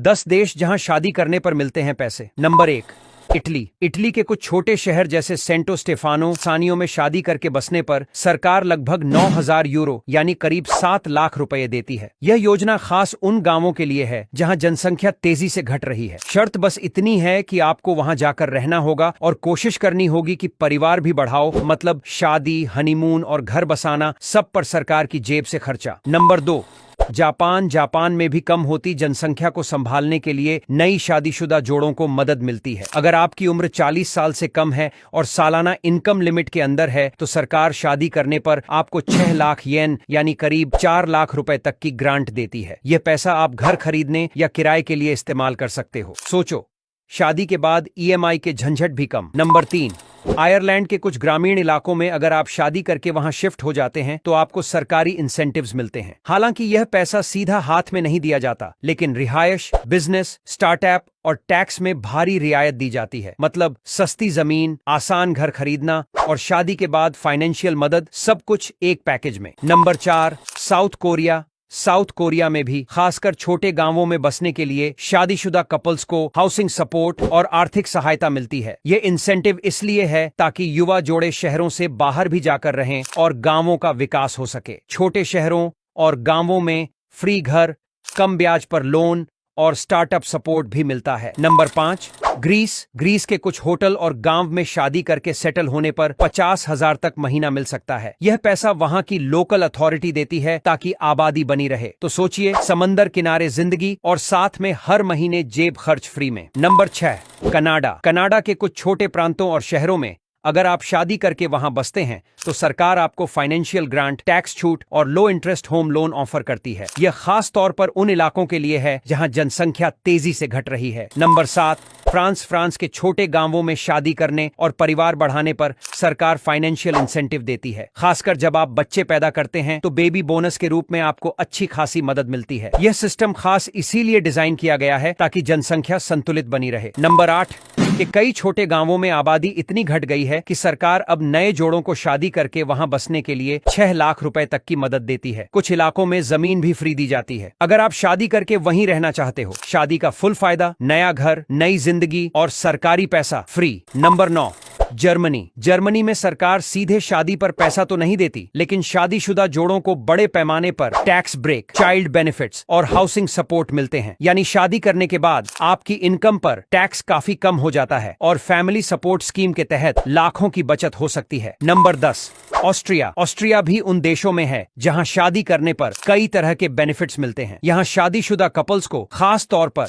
10 देश जहां शादी करने पर मिलते हैं पैसे। Number 1, Italy. इटली के कुछ छोटे शहर जैसे सेंटो स्टेफानो, सानियो में शादी करके बसने पर सरकार लगभग 9,000 यूरो यानी करीब 7 लाख रुपए देती है। यह योजना खास उन गांवों के लिए है जहां जनसंख्या तेजी से घट रही है। शर्त बस इतनी है कि आपको वहां जाकर रहना होगा और कोशिश करनी होगी कि परिवार भी बढ़ाओ, मतलब शादी, हनीमून और घर बसाना, सब पर सरकार की जेब से खर्चा। Number 2, Japan. जापान में भी कम होती जनसंख्या को संभालने के लिए नई शादीशुदा जोड़ों को मदद मिलती है। अगर आपकी उम्र 40 साल से कम है और सालाना इनकम लिमिट के अंदर है तो सरकार शादी करने पर आपको 6 लाख येन यानी करीब 4 लाख रुपए तक की ग्रांट देती है। यह पैसा आप घर खरीदने या किराए के लिए इस्तेमाल कर सकते हो। सोचो, शादी के बाद ईएमआई के झंझट भी कम। नंबर 3, आयरलैंड के कुछ ग्रामीण इलाकों में अगर आप शादी करके वहां शिफ्ट हो जाते हैं तो आपको सरकारी इंसेंटिव्स मिलते हैं। हालांकि यह पैसा सीधा हाथ में नहीं दिया जाता, लेकिन रिहायश, बिजनेस, स्टार्टअप और टैक्स में भारी रियायत दी जाती है। मतलब सस्ती जमीन, आसान घर खरीदना और शादी के बाद फाइनेंशियल मदद, सब कुछ एक पैकेज में। Number 4, south Korea. South Korea में भी खासकर छोटे गांवों में बसने के लिए शादीशुदा कपल्स को हाउसिंग सपोर्ट और आर्थिक सहायता मिलती है। ये इंसेंटिव इसलिए है ताकि युवा जोड़े शहरों से बाहर भी जाकर रहें और गांवों का विकास हो सके। छोटे शहरों और गांवों में फ्री घर, कम ब्याज पर लोन और स्टार्टअप सपोर्ट भी मिलता है। Number 5, Greece. ग्रीस के कुछ होटल और गांव में शादी करके सेटल होने पर 50,000 तक महीना मिल सकता है। यह पैसा वहां की लोकल अथॉरिटी देती है ताकि आबादी बनी रहे। तो सोचिए, समंदर किनारे जिंदगी और साथ में हर महीने जेब खर्च फ्री में। Number 6, Canada. कनाडा के कुछ छोटे प्रांतों और शहरों में अगर आप शादी करके वहां बसते हैं तो सरकार आपको फाइनेंशियल ग्रांट, टैक्स छूट और लो इंटरेस्ट होम लोन ऑफर करती है। यह खास तौर पर उन इलाकों के लिए है जहां जनसंख्या तेजी से घट रही है। Number 7, France. फ्रांस के छोटे गांवों में शादी करने और परिवार बढ़ाने पर सरकार फाइनेंशियल इंसेंटिव देती है। खासकर जब आप बच्चे पैदा करते हैं तो बेबी बोनस के रूप में आपको अच्छी खासी मदद मिलती है। यह सिस्टम खास इसीलिए डिजाइन किया गया है ताकि जनसंख्या संतुलित बनी रहे। नंबर 8, कि कई छोटे गांवों में आबादी इतनी घट गई है कि सरकार अब नए जोड़ों को शादी करके वहां बसने के लिए 6 लाख रुपए तक की मदद देती है। कुछ इलाकों में जमीन भी फ्री दी जाती है अगर आप शादी करके वहीं रहना चाहते हो। शादी का फुल फायदा, नया घर, नई जिंदगी और सरकारी पैसा फ्री। Number 9, Germany. जर्मनी में सरकार सीधे शादी पर पैसा तो नहीं देती, लेकिन शादीशुदा जोड़ों को बड़े पैमाने पर टैक्स ब्रेक, चाइल्ड बेनिफिट्स और हाउसिंग सपोर्ट मिलते हैं। यानी शादी करने के बाद आपकी इनकम पर टैक्स काफी कम हो जाता है और फैमिली सपोर्ट स्कीम के तहत लाखों की बचत हो सकती है। Number 10, Austria. ऑस्ट्रिया भी उन देशों में है जहां शादी करने पर कई तरह के बेनिफिट्स मिलते हैं। यहाँ शादीशुदा कपल्स को खास तौर पर